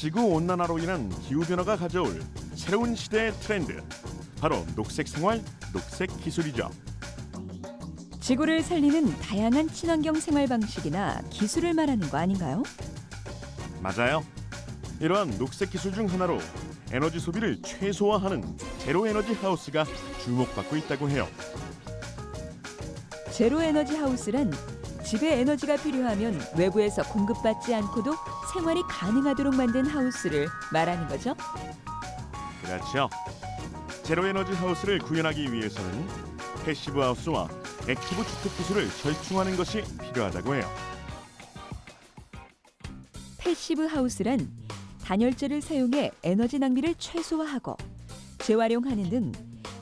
지구온난화로 인한 기후변화가 가져올 새로운 시대의 트렌드, 바로 녹색 생활, 녹색 기술이죠. 지구를 살리는 다양한 친환경 생활 방식이나 기술을 말하는 거 아닌가요? 맞아요. 이러한 녹색 기술 중 하나로 에너지 소비를 최소화하는 제로 에너지 하우스가 주목받고 있다고 해요. 제로 에너지 하우스란 집에 에너지가 필요하면 외부에서 공급받지 않고도 생활이 가능하도록 만든 하우스를 말하는 거죠. 그렇죠. 제로 에너지 하우스를 구현하기 위해서는 패시브 하우스와 액티브 주택 기술을 절충하는 것이 필요하다고 해요. 패시브 하우스란 단열재를 사용해 에너지 낭비를 최소화하고 재활용하는 등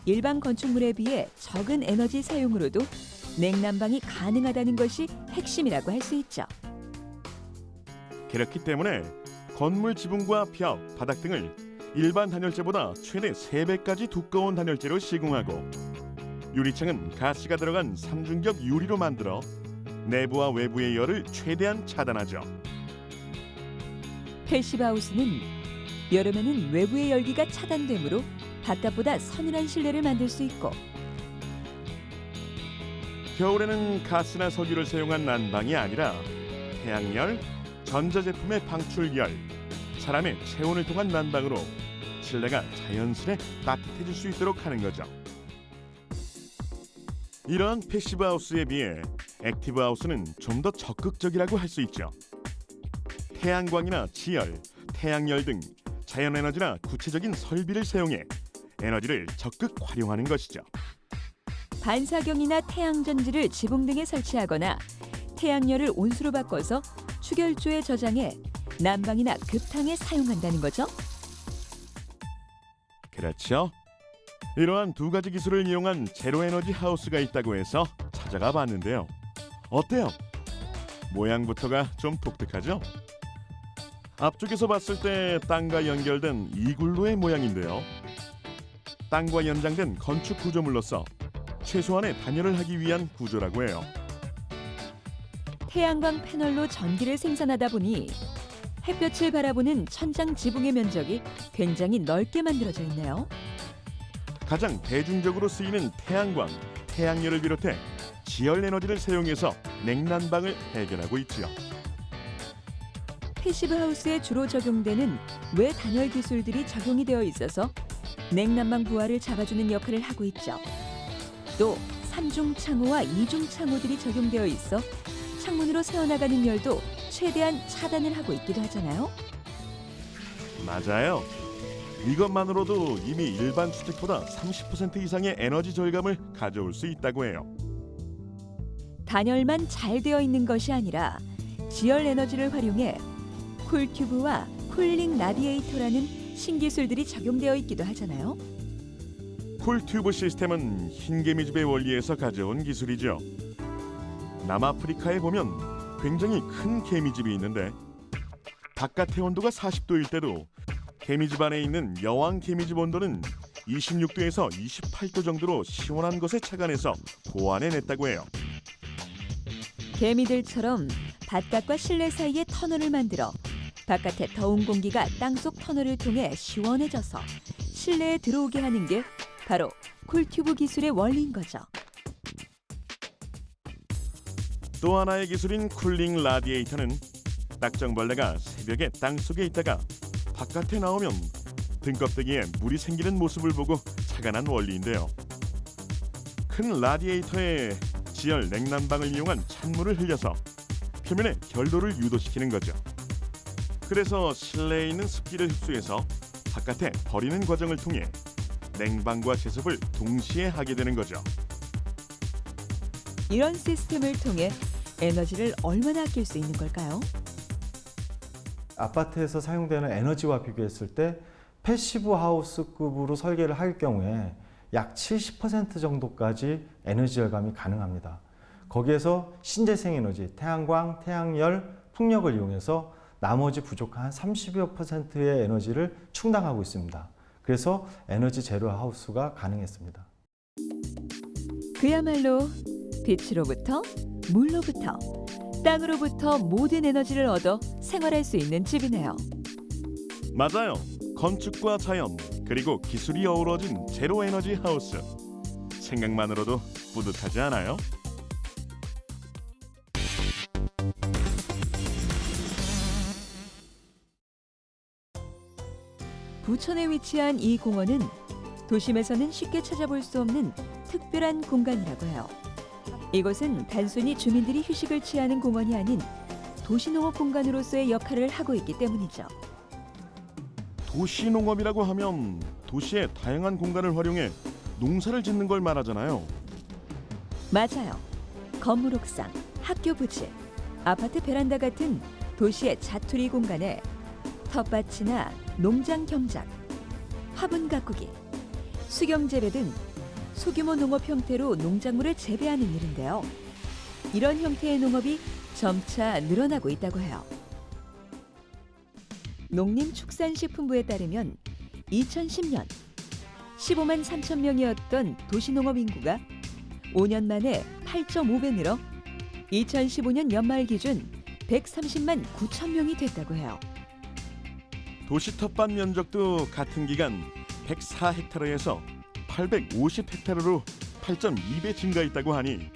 일반 건축물에 비해 적은 에너지 사용으로도 냉난방이 가능하다는 것이 핵심이라고 할 수 있죠. 그렇기 때문에 건물 지붕과 벽, 바닥 등을 일반 단열재보다 최대 3배까지 두꺼운 단열재로 시공하고 유리창은 가스가 들어간 삼중겹 유리로 만들어 내부와 외부의 열을 최대한 차단하죠. 패시브 하우스는 여름에는 외부의 열기가 차단되므로 바깥보다 서늘한 실내를 만들 수 있고 겨울에는 가스나 석유를 사용한 난방이 아니라 태양열, 전자제품의 방출열, 사람의 체온을 통한 난방으로 실내가 자연스레 따뜻해질 수 있도록 하는 거죠. 이러한 패시브 하우스에 비해 액티브 하우스는 좀 더 적극적이라고 할 수 있죠. 태양광이나 지열, 태양열 등 자연에너지나 구체적인 설비를 사용해 에너지를 적극 활용하는 것이죠. 반사경이나 태양전지를 지붕 등에 설치하거나 태양열을 온수로 바꿔서 축열조에 저장해 난방이나 급탕에 사용한다는 거죠. 그렇죠. 이러한 두 가지 기술을 이용한 제로에너지 하우스가 있다고 해서 찾아가 봤는데요. 어때요? 모양부터가 좀 독특하죠? 앞쪽에서 봤을 때 땅과 연결된 이글루의 모양인데요. 땅과 연장된 건축 구조물로서 최소한의 단열을 하기 위한 구조라고 해요. 태양광 패널로 전기를 생산하다 보니 햇볕을 바라보는 천장 지붕의 면적이 굉장히 넓게 만들어져 있네요. 가장 대중적으로 쓰이는 태양광, 태양열을 비롯해 지열 에너지를 사용해서 냉난방을 해결하고 있지요. 패시브 하우스에 주로 적용되는 외단열 기술들이 적용이 되어 있어서 냉난방 부하를 잡아주는 역할을 하고 있죠. 또 3중 창호와 2중 창호들이 적용되어 있어 창문으로 새어나가는 열도 최대한 차단을 하고 있기도 하잖아요. 맞아요. 이것만으로도 이미 일반 주택보다 30% 이상의 에너지 절감을 가져올 수 있다고 해요. 단열만 잘 되어 있는 것이 아니라 지열 에너지를 활용해 쿨튜브와 쿨링 라디에이터라는 신기술들이 적용되어 있기도 하잖아요. 쿨튜브 시스템은 흰개미집의 원리에서 가져온 기술이죠. 남아프리카에 보면 굉장히 큰 개미집이 있는데 바깥의 온도가 40도일 때도 개미집 안에 있는 여왕 개미집 온도는 26도에서 28도 정도로 시원한 것에 착안해서 보완해냈다고 해요. 개미들처럼 바깥과 실내 사이에 터널을 만들어 바깥의 더운 공기가 땅속 터널을 통해 시원해져서 실내에 들어오게 하는 게 바로 쿨튜브 기술의 원리인 거죠. 또 하나의 기술인 쿨링 라디에이터는 딱정벌레가 새벽에 땅속에 있다가 바깥에 나오면 등껍데기에 물이 생기는 모습을 보고 착안한 원리인데요. 큰 라디에이터에 지열 냉난방을 이용한 찬물을 흘려서 표면에 결도를 유도시키는 거죠. 그래서 실내에 있는 습기를 흡수해서 바깥에 버리는 과정을 통해 냉방과 제습을 동시에 하게 되는 거죠. 이런 시스템을 통해 에너지를 얼마나 아낄 수 있는 걸까요? 아파트에서 사용되는 에너지와 비교했을 때 패시브 하우스급으로 설계를 할 경우에 약 70% 정도까지 에너지 절감이 가능합니다. 거기에서 신재생 에너지, 태양광, 태양열, 풍력을 이용해서 나머지 부족한 30여 %의 에너지를 충당하고 있습니다. 그래서 에너지 제로 하우스가 가능했습니다. 그야말로 빛으로부터 물로부터 땅으로부터 모든 에너지를 얻어 생활할 수 있는 집이네요. 맞아요. 건축과 자연 그리고 기술이 어우러진 제로 에너지 하우스. 생각만으로도 뿌듯하지 않아요? 부천에 위치한 이 공원은 도심에서는 쉽게 찾아볼 수 없는 특별한 공간이라고 해요. 이곳은 단순히 주민들이 휴식을 취하는 공원이 아닌 도시농업 공간으로서의 역할을 하고 있기 때문이죠. 도시농업이라고 하면 도시의 다양한 공간을 활용해 농사를 짓는 걸 말하잖아요. 맞아요. 건물 옥상, 학교 부지, 아파트 베란다 같은 도시의 자투리 공간에 텃밭이나 농장 경작, 화분 가꾸기, 수경 재배 등 소규모 농업 형태로 농작물을 재배하는 일인데요. 이런 형태의 농업이 점차 늘어나고 있다고 해요. 농림축산식품부에 따르면 2010년 15만 3천 명이었던 도시농업 인구가 5년 만에 8.5배 늘어 2015년 연말 기준 130만 9천 명이 됐다고 해요. 도시 텃밭 면적도 같은 기간 104헥타르에서 850헥타르로 8.2배 증가했다고 하니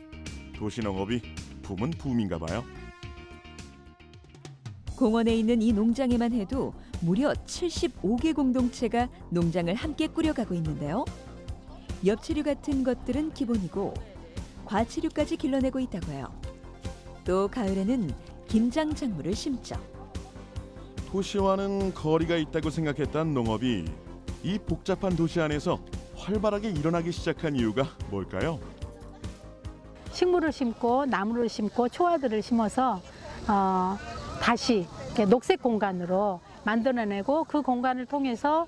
도시농업이 붐은 붐인가 봐요. 공원에 있는 이 농장에만 해도 무려 75개 공동체가 농장을 함께 꾸려가고 있는데요. 엽채류 같은 것들은 기본이고 과채류까지 길러내고 있다고 해요. 또 가을에는 김장 작물을 심죠. 도시와는 거리가 있다고 생각했던 농업이 이 복잡한 도시 안에서 활발하게 일어나기 시작한 이유가 뭘까요? 식물을 심고 나무를 심고 초화들을 심어서 다시 이렇게 녹색 공간으로 만들어내고 그 공간을 통해서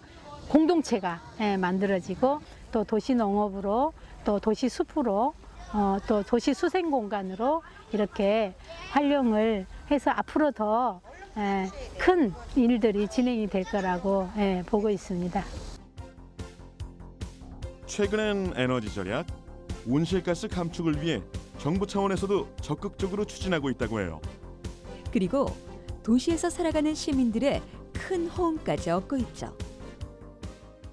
공동체가 만들어지고 또 도시 농업으로 또 도시 숲으로 또 도시 수생 공간으로 이렇게 활용을 해서 앞으로 더 큰 일들이 진행이 될 거라고 보고 있습니다. 최근엔 에너지 절약, 온실가스 감축을 위해 정부 차원에서도 적극적으로 추진하고 있다고 해요. 그리고 도시에서 살아가는 시민들의 큰 호응까지 얻고 있죠.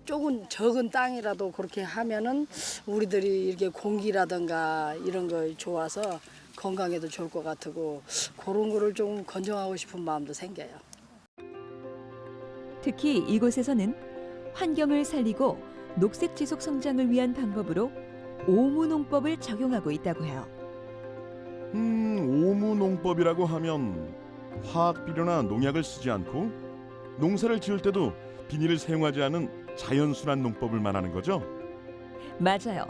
조금 적은 땅이라도 그렇게 하면은 우리들이 이렇게 공기라든가 이런 거 좋아서 건강에도 좋을 것 같고 그런 거를 좀 건정하고 싶은 마음도 생겨요. 특히 이곳에서는 환경을 살리고 녹색 지속 성장을 위한 방법으로 오무농법을 적용하고 있다고 해요. 오무농법이라고 하면 화학 비료나 농약을 쓰지 않고 농사를 지을 때도 비닐을 사용하지 않은 자연순환 농법을 말하는 거죠? 맞아요.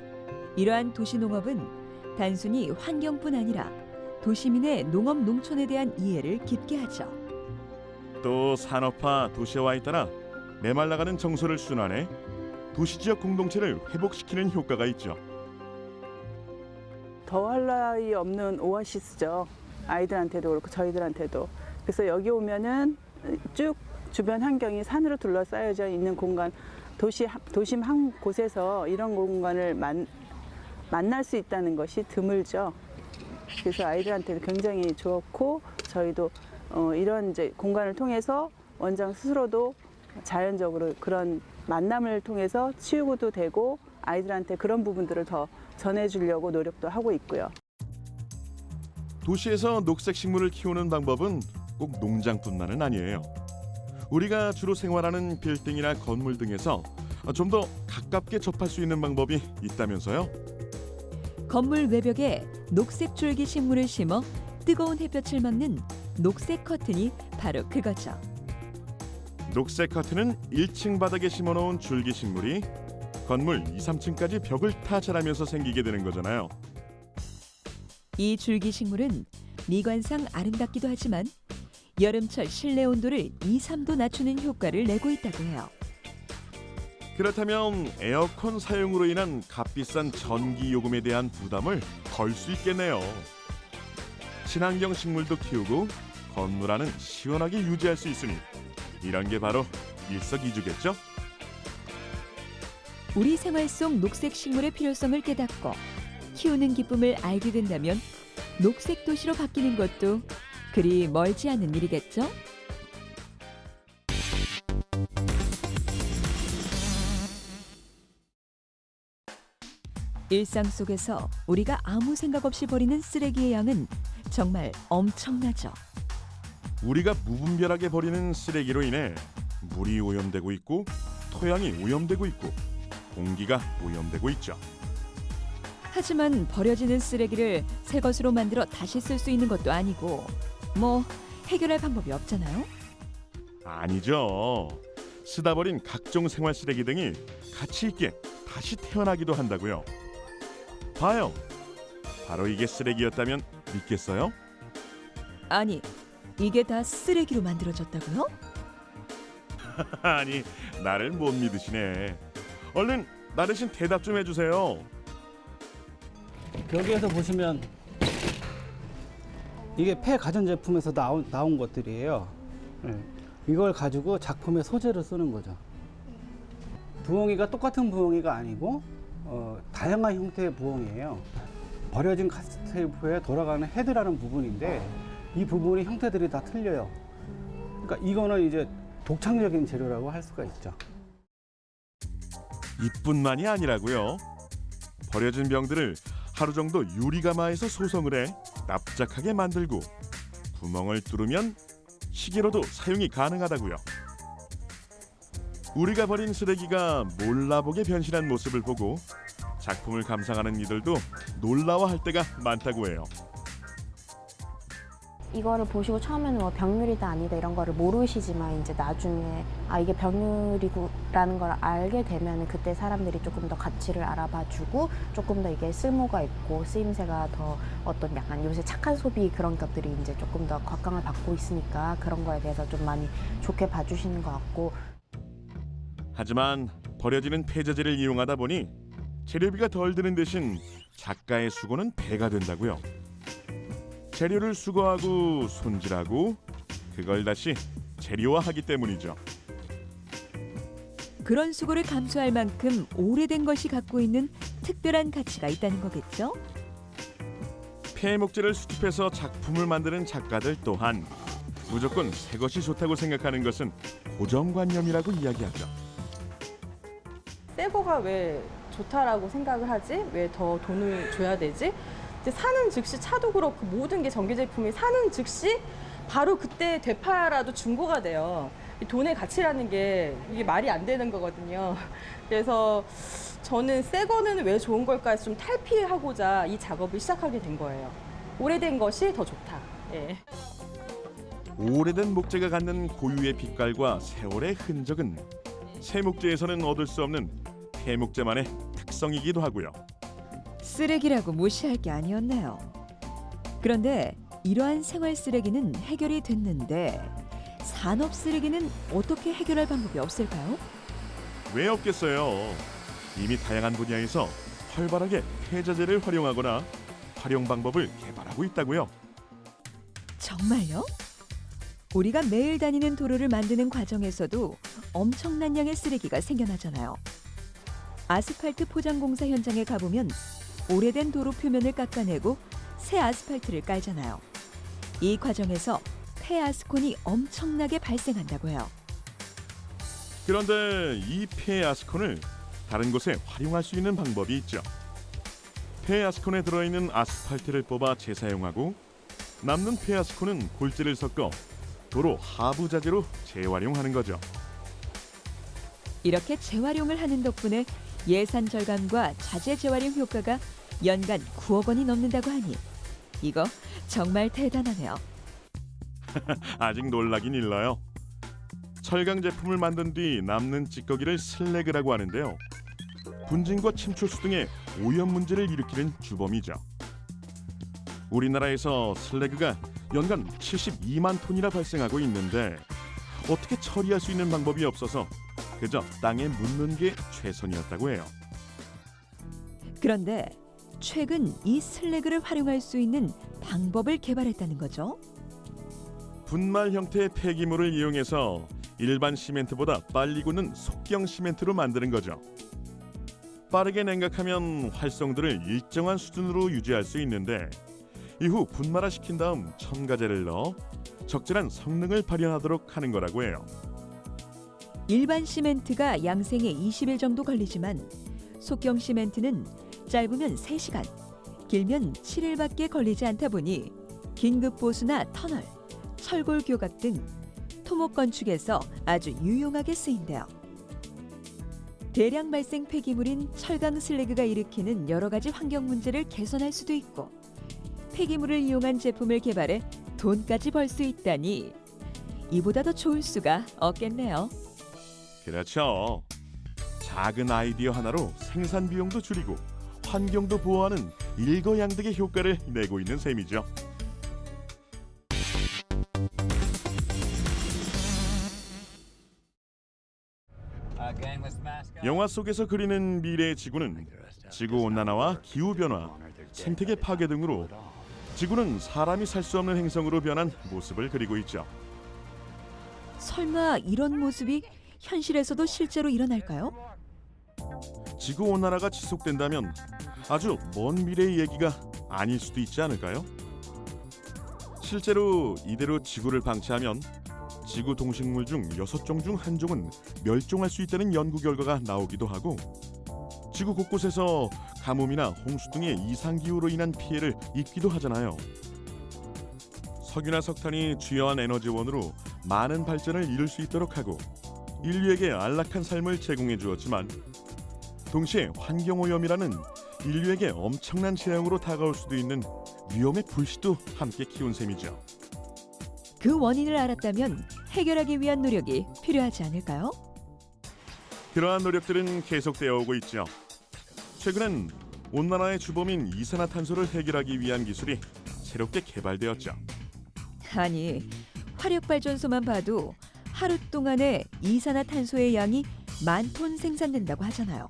이러한 도시농업은 단순히 환경뿐 아니라 도시민의 농업 농촌에 대한 이해를 깊게 하죠. 또 산업화 도시화에 따라 메말라가는 정서를 순환해 도시 지역 공동체를 회복시키는 효과가 있죠. 더할 나위 없는 오아시스죠. 아이들한테도 그렇고 저희들한테도. 그래서 여기 오면은 쭉 주변 환경이 산으로 둘러싸여져 있는 공간, 도심 한 곳에서 이런 공간을 만날 수 있다는 것이 드물죠. 그래서 아이들한테도 굉장히 좋았고 저희도 이런 이제 공간을 통해서 원장 스스로도 자연적으로 그런 만남을 통해서 치유도 되고 아이들한테 그런 부분들을 더 전해주려고 노력도 하고 있고요. 도시에서 녹색 식물을 키우는 방법은 꼭 농장뿐만은 아니에요. 우리가 주로 생활하는 빌딩이나 건물 등에서 좀 더 가깝게 접할 수 있는 방법이 있다면서요? 건물 외벽에 녹색 줄기 식물을 심어 뜨거운 햇볕을 막는 녹색 커튼이 바로 그거죠. 녹색 커튼은 1층 바닥에 심어놓은 줄기 식물이 건물 2, 3층까지 벽을 타 자라면서 생기게 되는 거잖아요. 이 줄기 식물은 미관상 아름답기도 하지만 여름철 실내 온도를 2, 3도 낮추는 효과를 내고 있다고 해요. 그렇다면 에어컨 사용으로 인한 값비싼 전기 요금에 대한 부담을 덜 수 있겠네요. 친환경 식물도 키우고 건물 안은 시원하게 유지할 수 있으니 이런 게 바로 일석이조겠죠? 우리 생활 속 녹색 식물의 필요성을 깨닫고 키우는 기쁨을 알게 된다면 녹색 도시로 바뀌는 것도 그리 멀지 않은 일이겠죠? 일상 속에서 우리가 아무 생각 없이 버리는 쓰레기의 양은 정말 엄청나죠. 우리가 무분별하게 버리는 쓰레기로 인해 물이 오염되고 있고 토양이 오염되고 있고 공기가 오염되고 있죠. 하지만 버려지는 쓰레기를 새 것으로 만들어 다시 쓸 수 있는 것도 아니고 뭐 해결할 방법이 없잖아요. 아니죠. 쓰다 버린 각종 생활 쓰레기 등이 가치 있게 다시 태어나기도 한다고요. 봐요. 바로 이게 쓰레기였다면 믿겠어요? 아니, 이게 다 쓰레기로 만들어졌다고요? 아니, 나를 못 믿으시네. 얼른 나 대신 대답 좀 해주세요. 여기에서 보시면 이게 폐가전제품에서 나온 것들이에요. 이걸 가지고 작품의 소재로 쓰는 거죠. 부엉이가 똑같은 부엉이가 아니고 다양한 형태의 부엉이에요. 버려진 카스테이프에 돌아가는 헤드라는 부분인데 이 부분의 형태들이 다 틀려요. 그러니까 이거는 이제 독창적인 재료라고 할 수가 있죠. 이뿐만이 아니라고요. 버려진 병들을 하루 정도 유리가마에서 소성을 해 납작하게 만들고 구멍을 뚫으면 시계로도 사용이 가능하다고요. 우리가 버린 쓰레기가 몰라보게 변신한 모습을 보고 작품을 감상하는 이들도 놀라워할 때가 많다고 해요. 이거를 보시고 처음에는 뭐 병률이다 아니다 이런 거를 모르시지만 이제 나중에 아 이게 병률이라는 걸 알게 되면 그때 사람들이 조금 더 가치를 알아봐주고 조금 더 이게 쓸모가 있고 쓰임새가 더 어떤 약간 요새 착한 소비 그런 것들이 이제 조금 더 곽강을 받고 있으니까 그런 거에 대해서 좀 많이 좋게 봐주시는 것 같고. 하지만 버려지는 폐재재를 이용하다 보니 재료비가 덜 드는 대신 작가의 수고는 배가 된다고요. 재료를 수거하고 손질하고 그걸 다시 재료화하기 때문이죠. 그런 수고를 감수할 만큼 오래된 것이 갖고 있는 특별한 가치가 있다는 거겠죠? 폐목재를 수집해서 작품을 만드는 작가들 또한 무조건 새 것이 좋다고 생각하는 것은 고정관념이라고 이야기하죠. 새 거가 왜 좋다라고 생각을 하지? 왜 더 돈을 줘야 되지? 이제 사는 즉시 차도 그렇고 모든 게 전기 제품이 사는 즉시 바로 그때 되팔아도 중고가 돼요. 이 돈의 가치라는 게 이게 말이 안 되는 거거든요. 그래서 저는 새 거는 왜 좋은 걸까 해서 좀 탈피하고자 이 작업을 시작하게 된 거예요. 오래된 것이 더 좋다. 예. 오래된 목재가 갖는 고유의 빛깔과 세월의 흔적은 새 목재에서는 얻을 수 없는 폐목재만의 특성이기도 하고요. 쓰레기라고 무시할 게 아니었네요. 그런데 이러한 생활 쓰레기는 해결이 됐는데 산업 쓰레기는 어떻게 해결할 방법이 없을까요? 왜 없겠어요. 이미 다양한 분야에서 활발하게 폐자재를 활용하거나 활용 방법을 개발하고 있다고요. 정말요? 우리가 매일 다니는 도로를 만드는 과정에서도 엄청난 양의 쓰레기가 생겨나잖아요. 아스팔트 포장 공사 현장에 가보면 오래된 도로 표면을 깎아내고 새 아스팔트를 깔잖아요. 이 과정에서 폐아스콘이 엄청나게 발생한다고 해요. 그런데 이 폐아스콘을 다른 곳에 활용할 수 있는 방법이 있죠. 폐아스콘에 들어있는 아스팔트를 뽑아 재사용하고 남는 폐아스콘은 골재를 섞어 도로 하부 자재로 재활용하는 거죠. 이렇게 재활용을 하는 덕분에 예산 절감과 자재 재활용 효과가 연간 9억 원이 넘는다고 하니 이거 정말 대단하네요. 아직 놀라긴 일러요. 철강 제품을 만든 뒤 남는 찌꺼기를 슬래그라고 하는데요. 분진과 침출수 등의 오염 문제를 일으키는 주범이죠. 우리나라에서 슬래그가 연간 72만 톤이나 발생하고 있는데 어떻게 처리할 수 있는 방법이 없어서 그저 땅에 묻는 게 최선이었다고 해요. 그런데 최근 이 슬래그를 활용할 수 있는 방법을 개발했다는 거죠. 분말 형태의 폐기물을 이용해서 일반 시멘트보다 빨리 굳는 속경 시멘트로 만드는 거죠. 빠르게 냉각하면 활성도를 일정한 수준으로 유지할 수 있는데 이후 분말화시킨 다음 첨가제를 넣어 적절한 성능을 발현하도록 하는 거라고 해요. 일반 시멘트가 양생에 20일 정도 걸리지만 속경 시멘트는 짧으면 3시간, 길면 7일밖에 걸리지 않다 보니 긴급 보수나 터널, 철골 교각 등 토목 건축에서 아주 유용하게 쓰인대요. 대량 발생 폐기물인 철강 슬래그가 일으키는 여러 가지 환경 문제를 개선할 수도 있고, 폐기물을 이용한 제품을 개발해 돈까지 벌 수 있다니 이보다 더 좋을 수가 없겠네요. 그렇죠. 작은 아이디어 하나로 생산 비용도 줄이고 환경도 보호하는 일거양득의 효과를 내고 있는 셈이죠. 영화 속에서 그리는 미래의 지구는 지구온난화와 기후변화, 생태계 파괴 등으로 지구는 사람이 살 수 없는 행성으로 변한 모습을 그리고 있죠. 설마 이런 모습이 현실에서도 실제로 일어날까요? 지구온난화가 지속된다면 아주 먼 미래의 얘기가 아닐 수도 있지 않을까요? 실제로 이대로 지구를 방치하면 지구 동식물 중 6종 중 1종은 멸종할 수 있다는 연구 결과가 나오기도 하고, 지구 곳곳에서 가뭄이나 홍수 등의 이상기후로 인한 피해를 입기도 하잖아요. 석유나 석탄이 주요한 에너지원으로 많은 발전을 이룰 수 있도록 하고 인류에게 안락한 삶을 제공해 주었지만, 동시에 환경오염이라는 인류에게 엄청난 재앙으로 다가올 수도 있는 위험의 불씨도 함께 키운 셈이죠. 그 원인을 알았다면 해결하기 위한 노력이 필요하지 않을까요? 그러한 노력들은 계속되어 오고 있죠. 최근엔 온난화의 주범인 이산화탄소를 해결하기 위한 기술이 새롭게 개발되었죠. 아니, 화력발전소만 봐도 하루 동안에 이산화탄소의 양이 10,000톤 생산된다고 하잖아요.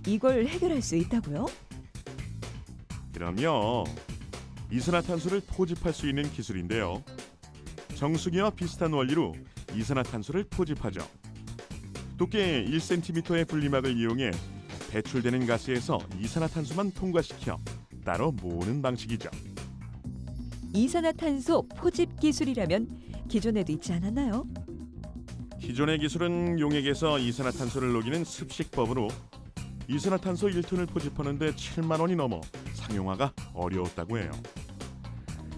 이걸 해결할 수 있다고요? 그럼요. 이산화탄소를 포집할 수 있는 기술인데요. 정수기와 비슷한 원리로 이산화탄소를 포집하죠. 두께 1cm의 분리막을 이용해 배출되는 가스에서 이산화탄소만 통과시켜 따로 모으는 방식이죠. 이산화탄소 포집 기술이라면 기존에도 있지 않았나요? 기존의 기술은 용액에서 이산화탄소를 녹이는 습식법으로 이산화탄소 1톤을 포집하는데 7만 원이 넘어 상용화가 어려웠다고 해요.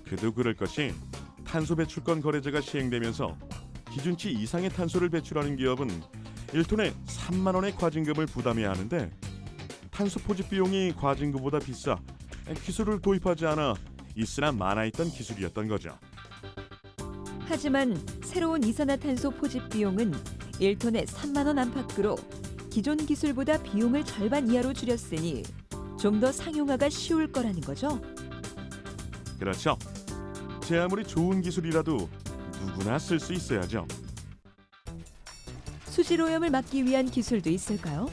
그도 그럴 것이 탄소 배출권 거래제가 시행되면서 기준치 이상의 탄소를 배출하는 기업은 1톤에 3만 원의 과징금을 부담해야 하는데, 탄소 포집 비용이 과징금보다 비싸 기술을 도입하지 않아 있으나 마나있던 기술이었던 거죠. 하지만 새로운 이산화탄소 포집 비용은 1톤에 3만 원 안팎으로 기존 기술보다 비용을 절반 이하로 줄였으니 좀 더 상용화가 쉬울 거라는 거죠. 그렇죠. 제 아무리 좋은 기술이라도 누구나 쓸 수 있어야죠. 수질 오염을 막기 위한 기술도 있을까요?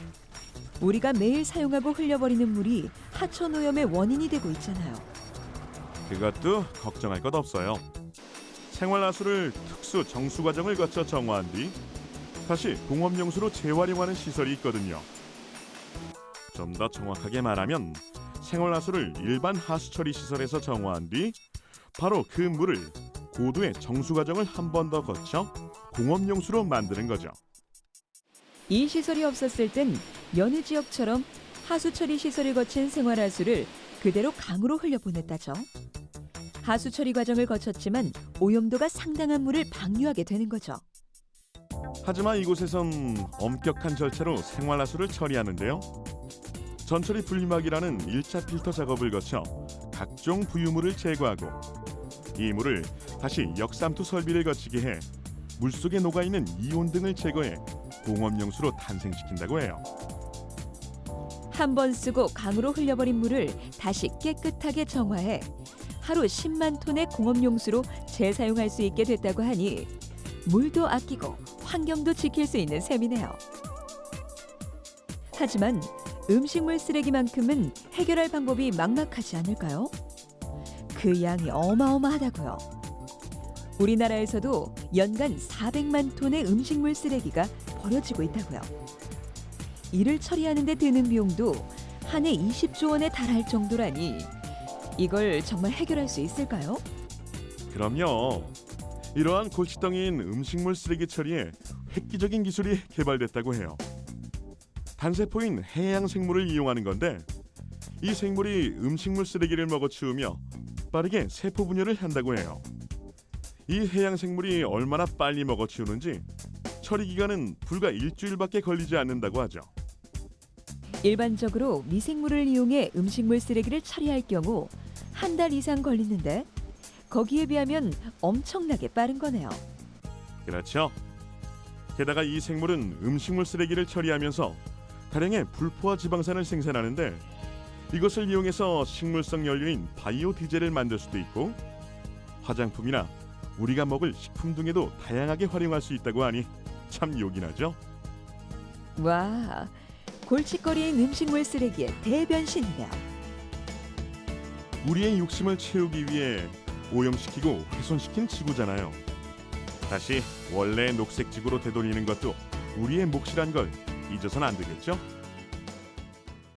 우리가 매일 사용하고 흘려버리는 물이 하천 오염의 원인이 되고 있잖아요. 그것도 걱정할 것 없어요. 생활하수를 특수 정수 과정을 거쳐 정화한 뒤 다시 공업용수로 재활용하는 시설이 있거든요. 좀 더 정확하게 말하면 생활하수를 일반 하수처리 시설에서 정화한 뒤 바로 그 물을 고도의 정수 과정을 한 번 더 거쳐 공업용수로 만드는 거죠. 이 시설이 없었을 땐 여느 지역처럼 하수처리 시설을 거친 생활하수를 그대로 강으로 흘려보냈다죠. 하수처리 과정을 거쳤지만 오염도가 상당한 물을 방류하게 되는 거죠. 하지만 이곳에선 엄격한 절차로 생활하수를 처리하는데요. 전처리 분리막이라는 1차 필터 작업을 거쳐 각종 부유물을 제거하고 이 물을 다시 역삼투 설비를 거치게 해 물속에 녹아있는 이온 등을 제거해 공업용수로 탄생시킨다고 해요. 한 번 쓰고 강으로 흘려버린 물을 다시 깨끗하게 정화해 하루 10만 톤의 공업용수로 재사용할 수 있게 됐다고 하니 물도 아끼고 환경도 지킬 수 있는 셈이네요. 하지만 음식물 쓰레기만큼은 해결할 방법이 막막하지 않을까요? 그 양이 어마어마하다고요. 우리나라에서도 연간 400만 톤의 음식물 쓰레기가 버려지고 있다고요. 이를 처리하는 데 드는 비용도 한 해 20조 원에 달할 정도라니 이걸 정말 해결할 수 있을까요? 그럼요. 이러한 골칫덩이인 음식물 쓰레기 처리에 획기적인 기술이 개발됐다고 해요. 단세포인 해양 생물을 이용하는 건데 이 생물이 음식물 쓰레기를 먹어치우며 빠르게 세포 분열을 한다고 해요. 이 해양 생물이 얼마나 빨리 먹어치우는지 처리 기간은 불과 일주일밖에 걸리지 않는다고 하죠. 일반적으로 미생물을 이용해 음식물 쓰레기를 처리할 경우 한 달 이상 걸리는데 거기에 비하면 엄청나게 빠른 거네요. 그렇죠. 게다가 이 생물은 음식물 쓰레기를 처리하면서 다량의 불포화 지방산을 생산하는데 이것을 이용해서 식물성 연료인 바이오 디젤을 만들 수도 있고 화장품이나 우리가 먹을 식품 등에도 다양하게 활용할 수 있다고 하니 참 요긴하죠. 와, 골칫거리인 음식물 쓰레기의 대변신이네요. 우리의 욕심을 채우기 위해 오염시키고 훼손시킨 지구잖아요. 다시 원래의 녹색 지구로 되돌리는 것도 우리의 몫이란 걸 잊어서는 안 되겠죠?